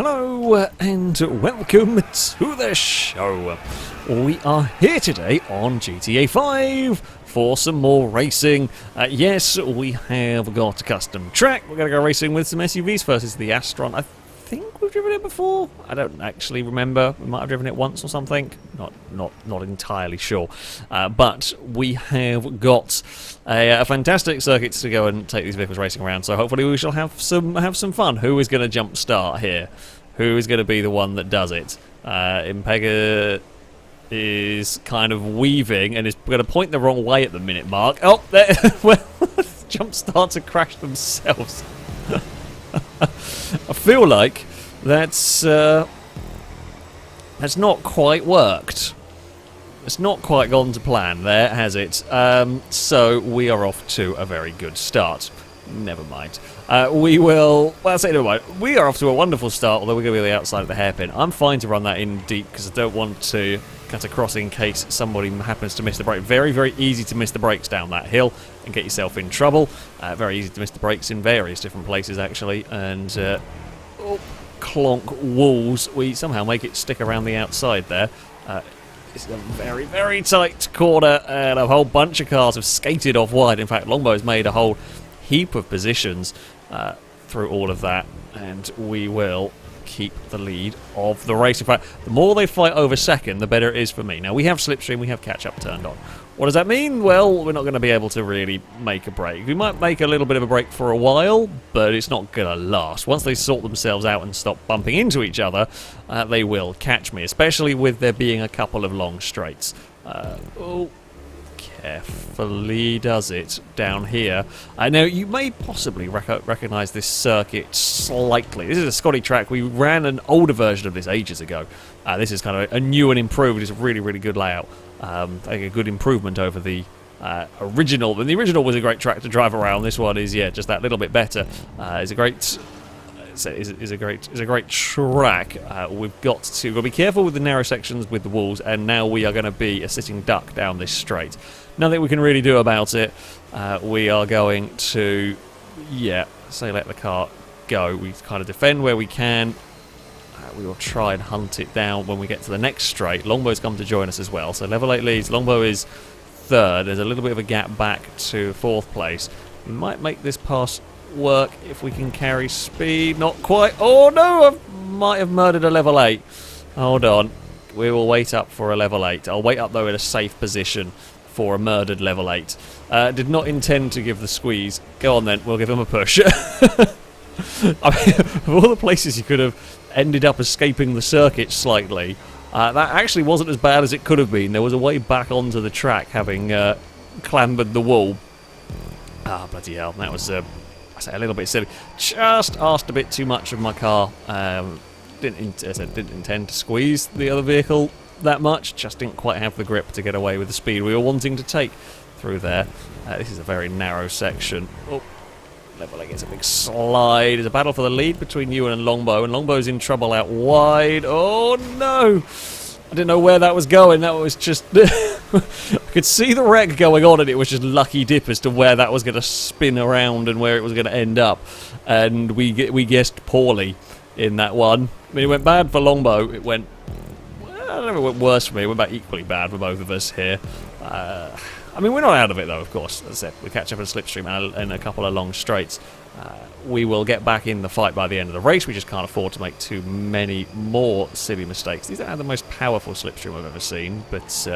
Hello and welcome to the show. We are here today on GTA 5 for some more racing. Yes, we have got a custom track. We're going to go racing with some SUVs first. It's the Astron. I think we've driven it before. I don't actually remember. We might have driven it once or something. Not entirely sure. But we have got a fantastic circuit to go and take these vehicles racing around. So hopefully we shall have some fun. Who is going to jump start here? Who is going to be the one that does it? Impega is kind of weaving and is going to point the wrong way at the minute mark. Oh, there. Well, jump start to crash themselves. I feel like that's not quite worked. It's not quite gone to plan there, has it? So we are off to a very good start. Never mind. We will... Well, I'll say never mind. We are off to a wonderful start, although we're going to be on the outside of the hairpin. I'm fine to run that in deep because I don't want to cut across in case somebody happens to miss the brake. Very, very easy to miss the brakes down that hill and get yourself in trouble. Very easy to miss the brakes in various different places, actually. And, clonk walls. We somehow make it stick around the outside there. It's a very, very tight corner, and a whole bunch of cars have skated off wide. In fact, Longbow's made a whole heap of positions through all of that, and we will keep the lead of the race. In fact, the more they fight over second, the better it is for me. Now, we have slipstream, we have catch-up turned on. What does that mean? Well, we're not going to be able to really make a break. We might make a little bit of a break for a while, but it's not going to last. Once they sort themselves out and stop bumping into each other, they will catch me, especially with there being a couple of long straights. Carefully does it down here. Now, you may possibly recognise this circuit slightly. This is a Scotty track. We ran an older version of this ages ago. This is kind of a new and improved. It's a really, really good layout. I think a good improvement over the original. And the original was a great track to drive around. This one is, yeah, just that little bit better. It's a great... Is a great track. We've got to be careful with the narrow sections with the walls, and now we are going to be a sitting duck down this straight. Nothing we can really do about it. We are going to, say let the car go. We kind of defend where we can. We will try and hunt it down when we get to the next straight. Longbow's come to join us as well, so level 8 leads. Longbow is third. There's a little bit of a gap back to fourth place. We might make this pass work if we can carry speed. Not quite. Oh no, I might have murdered a level 8. Hold on, we will wait up for a level 8. I'll wait up though in a safe position for a murdered level 8. Did not intend to give the squeeze. Go on then, we'll give him a push. I mean, of all the places you could have ended up escaping the circuit slightly, that actually wasn't as bad as it could have been. There was a way back onto the track having clambered the wall. Ah, bloody hell, that was a little bit silly. Just asked a bit too much of my car. Didn't intend to squeeze the other vehicle that much. Just didn't quite have the grip to get away with the speed we were wanting to take through there. This is a very narrow section. Oh, level 8 gets a big slide. There's a battle for the lead between you and Longbow, and Longbow's in trouble out wide. Oh no! I didn't know where that was going. That was just... I could see the wreck going on, and it was just lucky dip as to where that was going to spin around and where it was going to end up. And we guessed poorly in that one. I mean, it went bad for Longbow. It went... Well, I don't know if it went worse for me. It went about equally bad for both of us here. I mean, we're not out of it, though, of course. As I said, we catch up in a slipstream and a couple of long straights. We will get back in the fight by the end of the race. We just can't afford to make too many more silly mistakes. These are the most powerful slipstream I've ever seen, but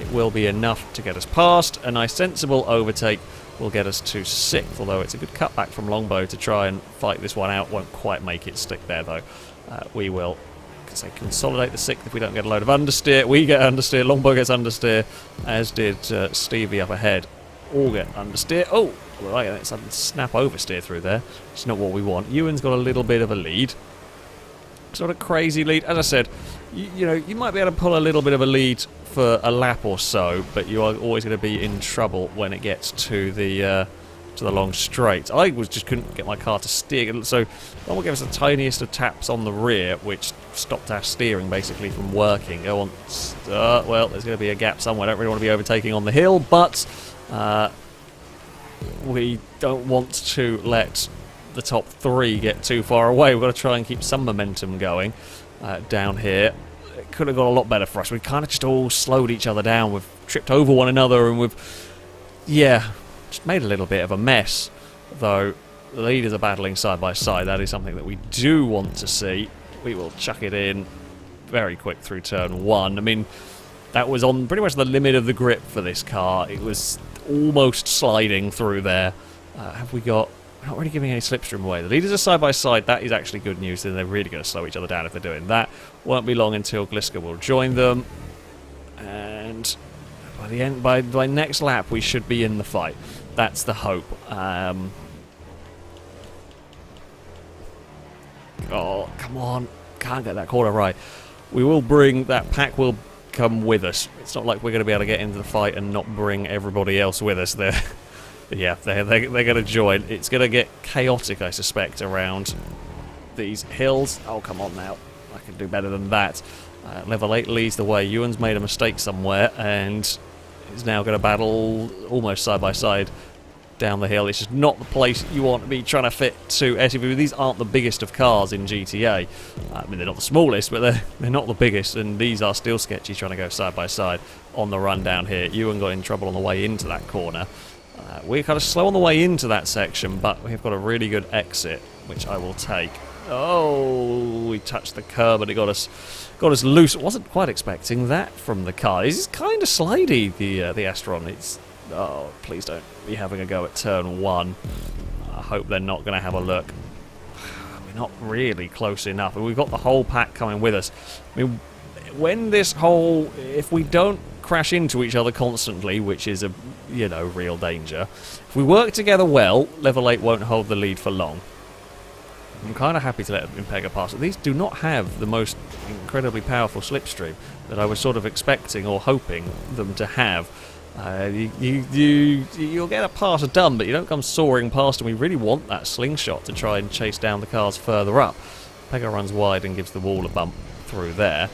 it will be enough to get us past. A nice sensible overtake will get us to 6th, although it's a good cutback from Longbow to try and fight this one out. Won't quite make it stick there, though. We will consolidate the 6th if we don't get a load of understeer. We get understeer, Longbow gets understeer, as did Stevie up ahead. All get understeer. Oh! Right, that's a snap oversteer through there. It's not what we want. Ewan's got a little bit of a lead. It's not a crazy lead. As I said, you know, you might be able to pull a little bit of a lead for a lap or so, but you are always going to be in trouble when it gets to the long straight. I just couldn't get my car to steer, so I will give us the tiniest of taps on the rear, which stopped our steering basically from working. Go on. Well, there's going to be a gap somewhere. I don't really want to be overtaking on the hill, but we don't want to let the top three get too far away. We've got to try and keep some momentum going down here. It could have got a lot better for us. We kind of just all slowed each other down. We've tripped over one another, and we've, yeah, just made a little bit of a mess. Though the leaders are battling side by side. That is something that we do want to see. We will chuck it in very quick through turn one. I mean, that was on pretty much the limit of the grip for this car. It was almost sliding through there. Have we got... Not really giving any slipstream away. The leaders are side by side. That is actually good news. Then they're really going to slow each other down if they're doing that. Won't be long until Gliska will join them. And by the end, by next lap, we should be in the fight. That's the hope. Oh, come on. Can't get that corner right. We will bring... That pack will come with us. It's not like we're going to be able to get into the fight and not bring everybody else with us there. Yeah, they're going to join. It's going to get chaotic, I suspect, around these hills. Oh, come on now. I can do better than that. Level 8 leads the way. Ewan's made a mistake somewhere and is now going to battle almost side by side down the hill. It's just not the place you want to be trying to fit two SUVs. These aren't the biggest of cars in GTA. I mean, they're not the smallest, but they're not the biggest, and these are still sketchy trying to go side by side on the run down here. Ewan got in trouble on the way into that corner. We're kind of slow on the way into that section, but we've got a really good exit, which I will take. Oh, we touched the curb and it got us loose. I wasn't quite expecting that from the car. It's kind of slidey, the Astron. It's... Oh, please don't be having a go at turn one. I hope they're not going to have a look. We're not really close enough. We've got the whole pack coming with us. I mean, when this whole... If we don't crash into each other constantly, which is a, you know, real danger. If we work together well, level 8 won't hold the lead for long. I'm kind of happy to let Impega pass. These do not have the most incredibly powerful slipstream that I was sort of expecting or hoping them to have. You'll get a pass done, but you don't come soaring past, and we really want that slingshot to try and chase down the cars further up. Impega runs wide and gives the wall a bump through there.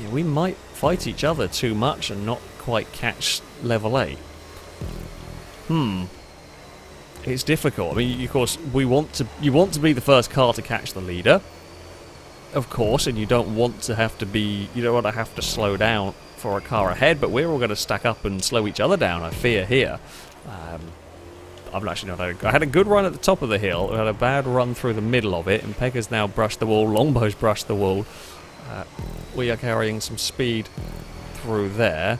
Yeah, we might fight each other too much and not quite catch level 8. It's difficult. I mean, of course, you want to be the first car to catch the leader, of course, and you don't want to have to slow down for a car ahead, but we're all going to stack up and slow each other down, I fear, here. I've actually not had I had a good run at the top of the hill. I had a bad run through the middle of it, and Pega's now brushed the wall. Longbow's brushed the wall. We are carrying some speed through there.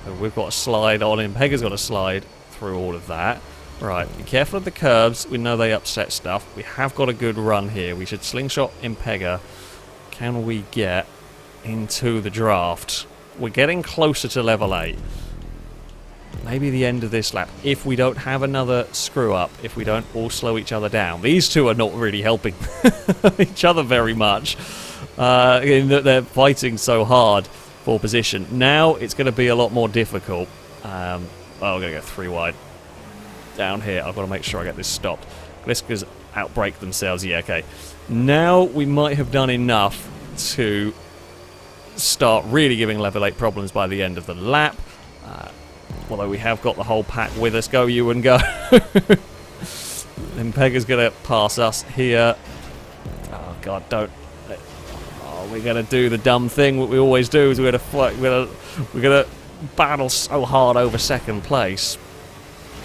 So we've got a slide on him. Pega's got a slide through all of that. Right, be careful of the curbs. We know they upset stuff. We have got a good run here. We should slingshot Impega. Can we get into the draft? We're getting closer to level 8. Maybe the end of this lap, if we don't have another screw up, if we don't all slow each other down. These two are not really helping each other very much, in that they're fighting so hard for position. Now it's going to be a lot more difficult. We're going to go 3 wide down here. I've got to make sure I get this stopped. Gliska's outbrake themselves. Yeah, okay. Now we might have done enough to start really giving level 8 problems by the end of the lap. Although we have got the whole pack with us. Go, Ewan, go. Impega's going to pass us here. Oh, God, don't. Oh, we're going to do the dumb thing. What we always do is we're going to battle so hard over second place.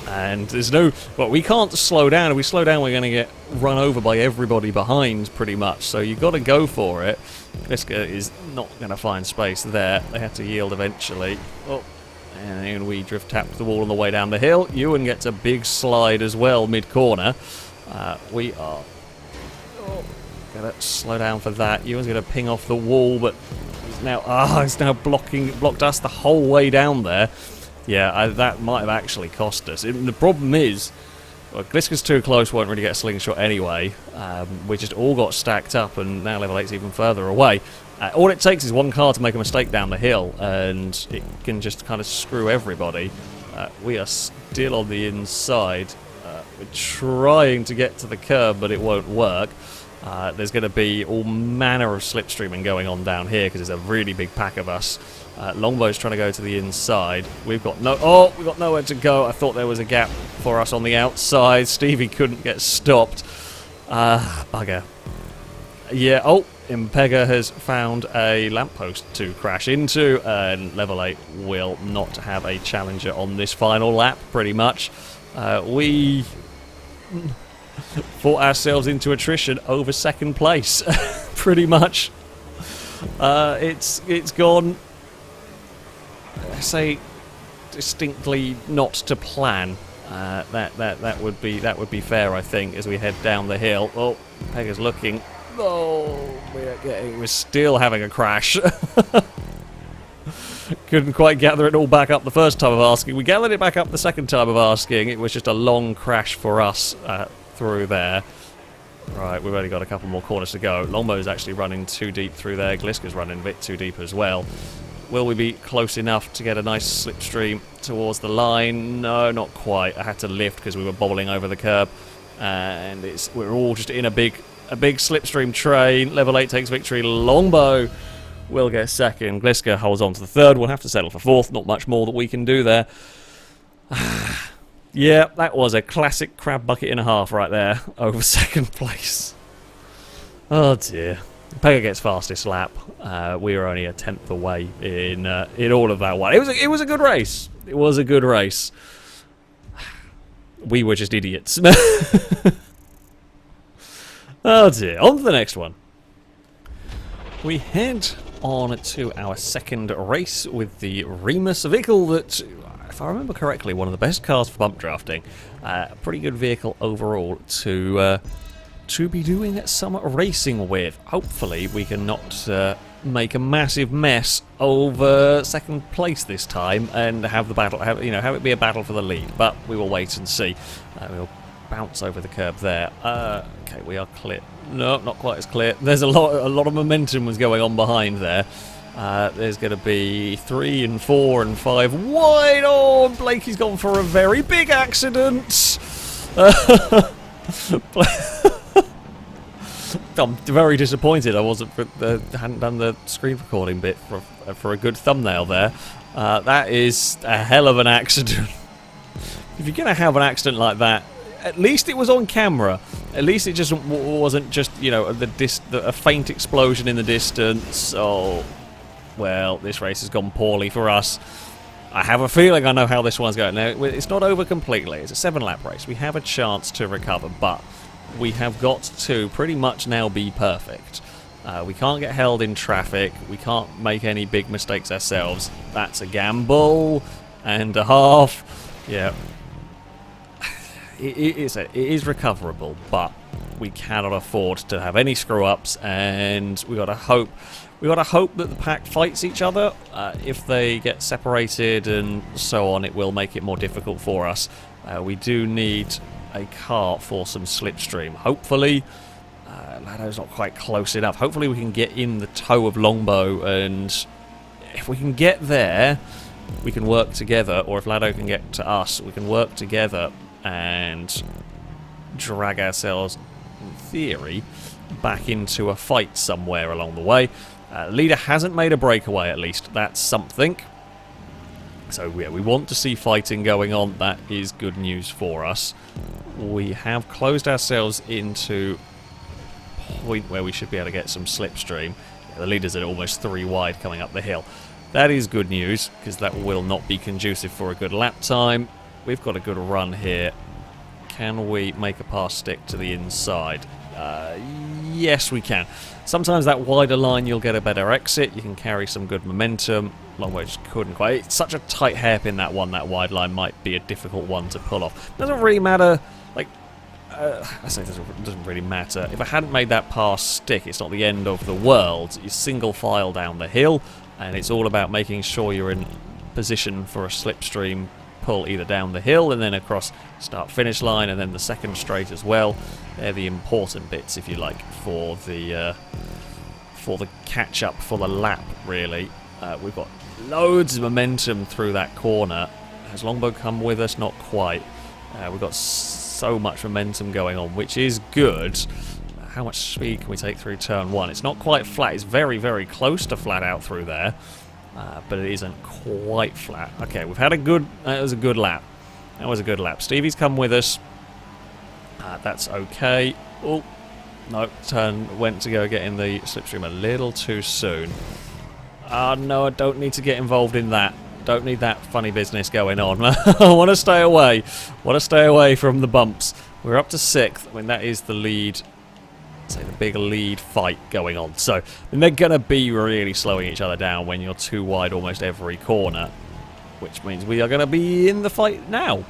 And there's no... Well, we can't slow down. If we slow down, we're going to get run over by everybody behind, pretty much. So you've got to go for it. Gliska is not going to find space there. They have to yield eventually. Oh, and we drift tap the wall on the way down the hill. Ewan gets a big slide as well, mid-corner. We are going to slow down for that. Ewan's going to ping off the wall, but he's now blocked us the whole way down there. Yeah, that might have actually cost us. The problem is, well, Gliska's too close, won't really get a slingshot anyway. We just all got stacked up, and now level 8's even further away. All it takes is one car to make a mistake down the hill, and it can just kind of screw everybody. We are still on the inside. We're trying to get to the curb, but it won't work. There's going to be all manner of slipstreaming going on down here, because there's a really big pack of us. Longbow's trying to go to the inside. We've got nowhere to go. I thought there was a gap for us on the outside. Stevie couldn't get stopped. Bugger. Yeah, oh, Impega has found a lamppost to crash into, and level 8 will not have a challenger on this final lap, pretty much. We fought ourselves into attrition over second place, pretty much. It's gone, I say, distinctly not to plan. That would be fair, I think, as we head down the hill. Oh, Pega's looking. Oh, we're still having a crash. Couldn't quite gather it all back up the first time of asking. We gathered it back up the second time of asking. It was just a long crash for us through there. Right, we've only got a couple more corners to go. Longbow's actually running too deep through there. Gliska's running a bit too deep as well. Will we be close enough to get a nice slipstream towards the line? No, not quite. I had to lift because we were bobbling over the curb. And we're all just in a big slipstream train. Level 8 takes victory. Longbow will get second. Gliska holds on to the third. We'll have to settle for fourth. Not much more that we can do there. Yeah, that was a classic crab bucket and a half right there over second place. Oh dear. Pega gets fastest lap. We were only a tenth away in all of that one. It was a good race. It was a good race. We were just idiots. Oh dear. On to the next one. We head on to our second race with the Remus, a vehicle that, if I remember correctly, one of the best cars for bump drafting. A pretty good vehicle overall to be doing some racing with. Hopefully we can not make a massive mess over second place this time and have the battle, have it be a battle for the lead. But we will wait and see. We'll bounce over the curb there. Okay, we are clear. No, not quite as clear. There's a lot of momentum was going on behind there. There's going to be 3 and 4 and 5 wide. Oh, Blakey's gone for a very big accident. I'm very disappointed I hadn't done the screen recording bit for a good thumbnail there. That is a hell of an accident. If you're going to have an accident like that, at least it was on camera. At least it just wasn't just, a faint explosion in the distance. Oh, well, this race has gone poorly for us. I have a feeling I know how this one's going. Now, it's not over completely. It's a 7-lap race. We have a chance to recover, but we have got to pretty much now be perfect. We can't get held in traffic. We can't make any big mistakes ourselves. That's a gamble and a half. Yeah. It is recoverable, but we cannot afford to have any screw-ups, and we got to hope that the pack fights each other. If they get separated and so on, it will make it more difficult for us. We do need a car for some slipstream. Hopefully, Lado's not quite close enough. Hopefully we can get in the toe of Longbow, and if we can get there, we can work together, or if Lado can get to us, we can work together and drag ourselves, in theory, back into a fight somewhere along the way. Leader hasn't made a breakaway, at least. That's something. So yeah, we want to see fighting going on. That is good news for us. We have closed ourselves into a point where we should be able to get some slipstream. Yeah, the leader's at almost 3 wide coming up the hill. That is good news, because that will not be conducive for a good lap time. We've got a good run here. Can we make a pass stick to the inside? Yes, we can. Sometimes that wider line, you'll get a better exit. You can carry some good momentum. Longbow just couldn't quite. It's such a tight hairpin, that one. That wide line might be a difficult one to pull off. Doesn't really matter. I say it doesn't really matter. If I hadn't made that pass stick, it's not the end of the world. You single file down the hill, and it's all about making sure you're in position for a slipstream pull either down the hill and then across start-finish line, and then the second straight as well. They're the important bits, if you like, for the catch-up, for the lap, really. We've got loads of momentum through that corner. Has Longbow come with us? Not quite. We've got so much momentum going on, which is good. How much speed can we take through turn 1? It's not quite flat. It's very, very close to flat out through there. But it isn't quite flat. Okay, we've had that was a good lap. That was a good lap. Stevie's come with us. That's okay. Oh, No, went to go get in the slipstream a little too soon. Ah, no, I don't need to get involved in that. Don't need that funny business going on. I want to stay away. Want to stay away from the bumps. We're up to 6th. I mean, that is the lead. Say the big lead fight going on. So they're going to be really slowing each other down when you're too wide almost every corner, which means we are going to be in the fight now.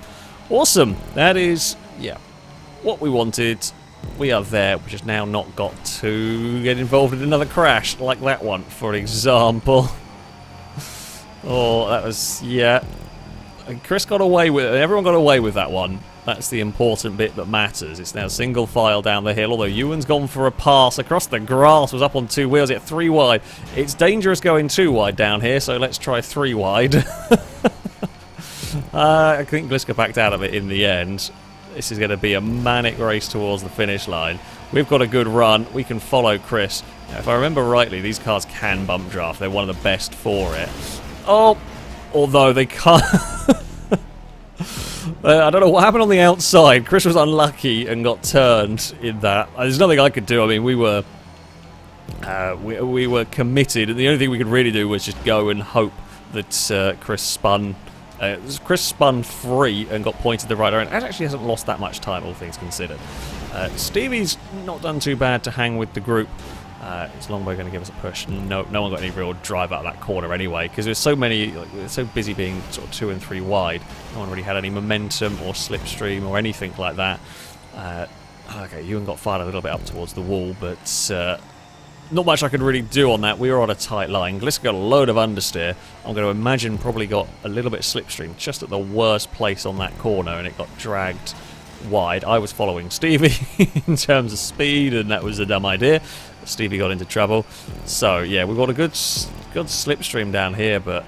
Awesome. That is, yeah, what we wanted. We are there. We've just now not got to get involved in another crash like that one, for example. Oh, that was, yeah. And Chris got away with it. Everyone got away with that one. That's the important bit that matters. It's now single file down the hill, although Ewan's gone for a pass across the grass, was up on 2 wheels, yet 3 wide. It's dangerous going 2 wide down here, so let's try 3 wide. I think Gliska backed out of it in the end. This is going to be a manic race towards the finish line. We've got a good run. We can follow Chris. Now, if I remember rightly, these cars can bump draft. They're one of the best for it. Oh, although they can't... I don't know what happened on the outside. Chris was unlucky and got turned in that. There's nothing I could do. I mean, we were committed, and the only thing we could really do was just go and hope that Chris spun free and got pointed the right direction. It actually hasn't lost that much time, all things considered. Stevie's not done too bad to hang with the group. Is Longbow going to give us a push? No one got any real drive out of that corner anyway, because there's so many, we're so busy being sort of 2 and 3 wide. No one really had any momentum or slipstream or anything like that. Okay, Ewan got fired a little bit up towards the wall, but not much I could really do on that. We were on a tight line. Gliska got a load of understeer. I'm going to imagine probably got a little bit slipstream just at the worst place on that corner, and it got dragged wide. I was following Stevie in terms of speed, and that was a dumb idea. Stevie got into trouble. So yeah, we've got a good slipstream down here, but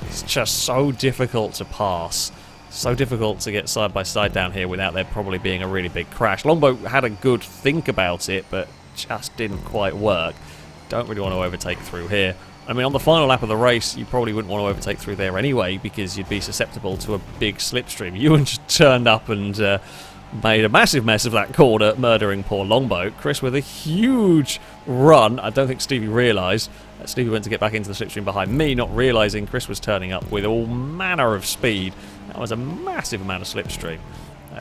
it's just so difficult to pass. So difficult to get side by side down here without there probably being a really big crash. Longbow had a good think about it, but just didn't quite work. Don't really want to overtake through here. I mean, on the final lap of the race, you probably wouldn't want to overtake through there anyway, because you'd be susceptible to a big slipstream. Ewan just turned up and made a massive mess of that corner, murdering poor Longbow. Chris with a huge run. I don't think Stevie realised. Stevie went to get back into the slipstream behind me, not realising Chris was turning up with all manner of speed. That was a massive amount of slipstream.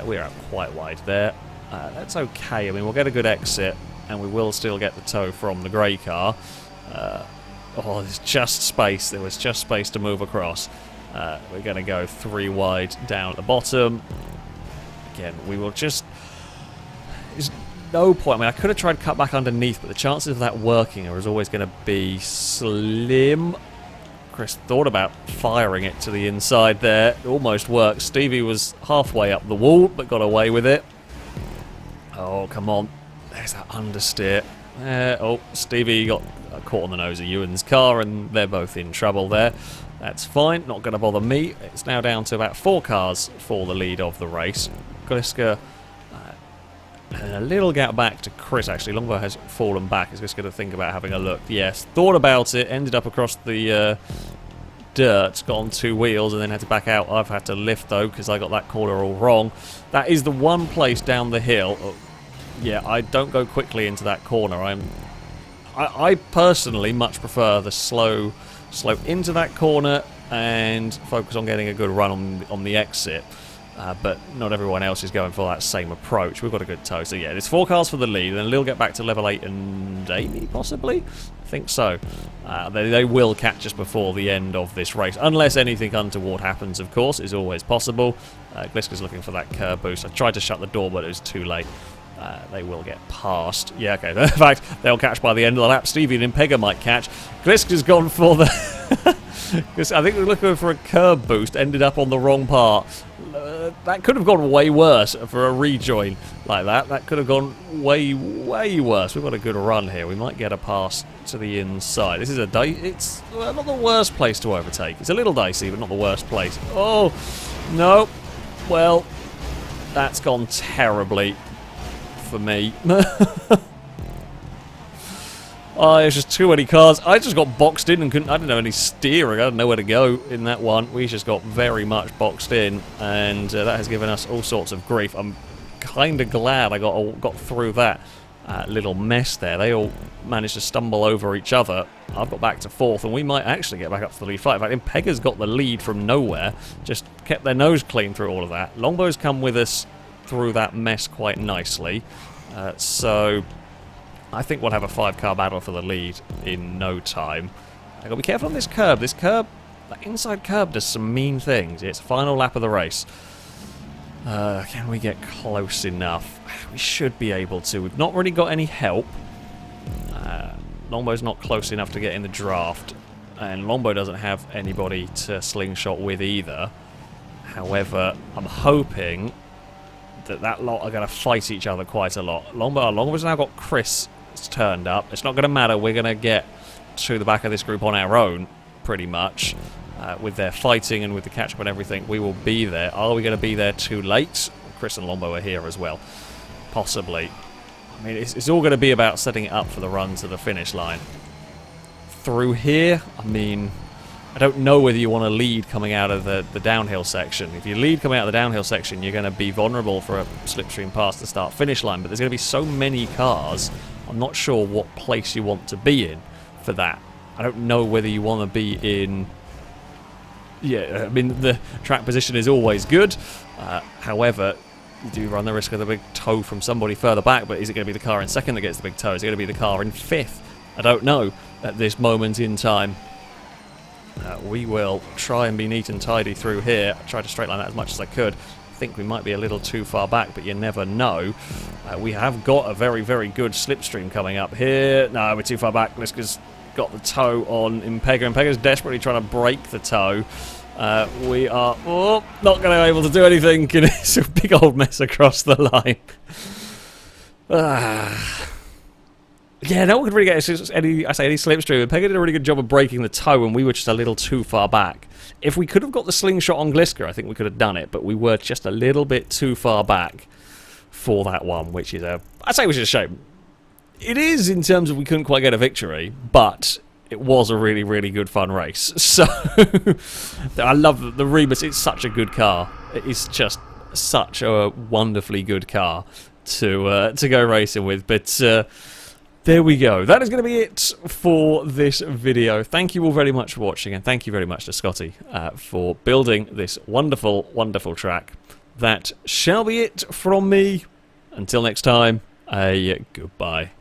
We're out quite wide there. That's okay. I mean, we'll get a good exit, and we will still get the tow from the grey car. Oh, there's just space. There was just space to move across. We're going to go 3 wide down at the bottom. Again, we will just... There's no point. I mean, I could have tried to cut back underneath, but the chances of that working are always going to be slim. Chris thought about firing it to the inside there. It almost worked. Stevie was halfway up the wall, but got away with it. Oh, come on. There's that understeer. Oh, Stevie got caught on the nose of Ewan's car, and they're both in trouble there. That's fine. Not going to bother me. It's now down to about 4 cars for the lead of the race. Gliska and a little gap back to Chris, actually. Longbow has fallen back. He's just going to think about having a look. Yes, thought about it, ended up across the dirt, got on 2 wheels, and then had to back out. I've had to lift, though, because I got that corner all wrong. That is the one place down the hill. Yeah, I don't go quickly into that corner. I personally much prefer the slow into that corner and focus on getting a good run on the exit. But not everyone else is going for that same approach. We've got a good tow. So yeah, there's 4 cars for the lead, and then a little get back to level 8 and Amy, possibly? I think so. They will catch us before the end of this race, unless anything untoward happens, of course. It's always possible. Gliska's looking for that curb boost. I tried to shut the door, but it was too late. They will get past. Yeah, okay. In fact, they'll catch by the end of the lap. Stevie and Impega might catch. Gliska's gone for the... I think we're looking for a curb boost, ended up on the wrong part. That could have gone way worse for a rejoin like that. That could have gone way, way worse. We've got a good run here. We might get a pass to the inside. This is it's not the worst place to overtake. It's a little dicey, but not the worst place. Oh, no. Well, that's gone terribly for me. Oh, there's just too many cars. I just got boxed in and I didn't have any steering. I didn't know where to go in that one. We just got very much boxed in, and that has given us all sorts of grief. I'm kind of glad I got through that. little mess there. They all managed to stumble over each other. I've got back to 4th, and we might actually get back up to the lead fight. In fact, Impega's got the lead from nowhere, just kept their nose clean through all of that. Longbow's come with us through that mess quite nicely, so I think we'll have a 5-car battle for the lead in no time. I've got to be careful on this curb. This curb, that inside curb does some mean things. It's final lap of the race. Can we get close enough? We should be able to. We've not really got any help. Longbow's not close enough to get in the draft, and Longbow doesn't have anybody to slingshot with either. However, I'm hoping that lot are going to fight each other quite a lot. Longbow's now got Chris turned up. It's not going to matter. We're going to get to the back of this group on our own, pretty much. With their fighting and with the catch-up and everything, we will be there. Are we going to be there too late? Chris and Longbow are here as well. Possibly. I mean, it's all going to be about setting it up for the run to the finish line. Through here, I mean, I don't know whether you want to lead coming out of the downhill section. If you lead coming out of the downhill section, you're going to be vulnerable for a slipstream past the start-finish line, but there's going to be so many cars, I'm not sure what place you want to be in for that. I don't know whether you want to be in... Yeah, I mean, the track position is always good. However, you do run the risk of the big toe from somebody further back, but is it going to be the car in 2nd that gets the big toe? Is it going to be the car in 5th? I don't know at this moment in time. We will try and be neat and tidy through here. I tried to straight line that as much as I could. I think we might be a little too far back, but you never know. We have got a very, very good slipstream coming up here. No, we're too far back. Liska's got the toe on Impega. Impega's desperately trying to break the toe. We are not going to be able to do anything. It's a big old mess across the line. Yeah, no one could really get any slipstream. Impega did a really good job of breaking the toe, and we were just a little too far back. If we could have got the slingshot on Gliska, I think we could have done it, but we were just a little bit too far back for that one, which is which is a shame. It is in terms of we couldn't quite get a victory, but it was a really, really good fun race. So I love the Remus. It's such a good car. It is just such a wonderfully good car to go racing with. But there we go. That is going to be it for this video. Thank you all very much for watching, and thank you very much to Scotty for building this wonderful, wonderful track. That shall be it from me. Until next time, a goodbye.